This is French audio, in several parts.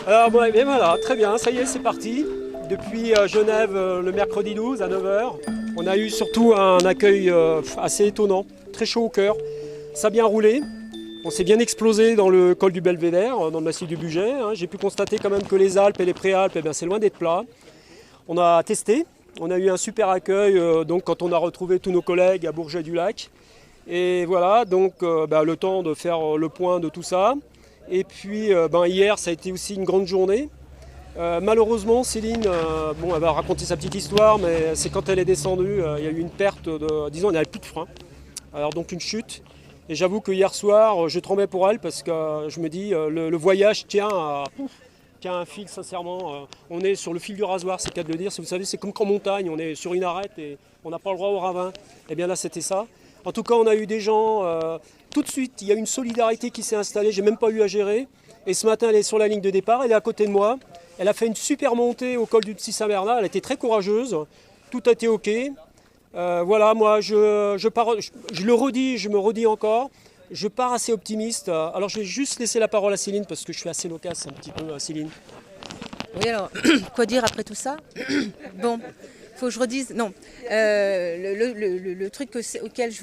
Alors bon, et bien voilà, très bien, ça y est, c'est parti. Depuis Genève le mercredi 12 à 9 heures, on a eu surtout un accueil assez étonnant, très chaud au cœur. Ça a bien roulé, on s'est bien explosé dans le col du Belvédère, dans le massif du Bugey, hein. J'ai pu constater quand même que les Alpes et les Préalpes, eh bien, c'est loin d'être plat. On a testé, on a eu un super accueil donc quand on a retrouvé tous nos collègues à Bourget-du-Lac. Et voilà, donc le temps de faire le point de tout ça. Et puis hier, ça a été aussi une grande journée. Malheureusement, Céline, elle va raconter sa petite histoire, mais c'est quand elle est descendue, il y a eu une perte de, disons, elle n'avait plus de frein. Alors donc une chute. Et j'avoue que hier soir, je tremblais pour elle parce que je me dis, le voyage tient un fil, sincèrement. On est sur le fil du rasoir, c'est le cas de le dire. Vous savez, c'est comme qu'en montagne, on est sur une arête et on n'a pas le droit au ravin. Et bien là, c'était ça. En tout cas, on a eu des gens, tout de suite, il y a une solidarité qui s'est installée, j'ai même pas eu à gérer. Et ce matin, elle est sur la ligne de départ, elle est à côté de moi. Elle a fait une super montée au col du Petit Saint-Bernard, elle a été très courageuse. Tout a été OK. Voilà, moi, je le redis, je me redis encore. Je pars assez optimiste. Alors, je vais juste laisser la parole à Céline parce que je suis assez loquace un petit peu, Céline. Oui, alors, quoi dire après tout ça? Bon, faut que je redise. Non, le truc auquel je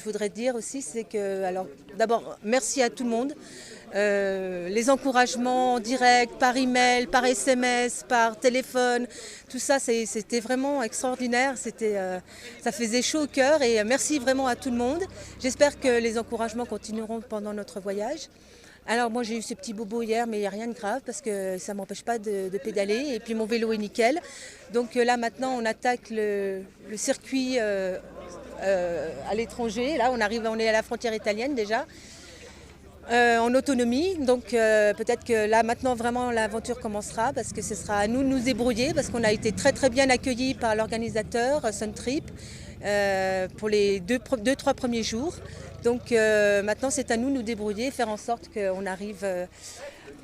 voudrais dire aussi, c'est que, alors, d'abord, merci à tout le monde. Les encouragements en direct, par email, par SMS, par téléphone, tout ça, c'était vraiment extraordinaire. Ça faisait chaud au cœur et merci vraiment à tout le monde. J'espère que les encouragements continueront pendant notre voyage. Alors moi j'ai eu ce petit bobo hier, mais il n'y a rien de grave parce que ça ne m'empêche pas de pédaler et puis mon vélo est nickel. Donc là maintenant on attaque le circuit à l'étranger. Là on est à la frontière italienne déjà. En autonomie, donc peut-être que là maintenant vraiment l'aventure commencera parce que ce sera à nous de nous débrouiller parce qu'on a été très très bien accueillis par l'organisateur Sun Trip pour les trois premiers jours. Donc maintenant c'est à nous de nous débrouiller et faire en sorte qu'on arrive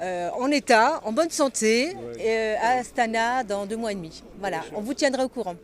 en état, en bonne santé à Astana dans 2 mois et demi. Voilà, on vous tiendra au courant.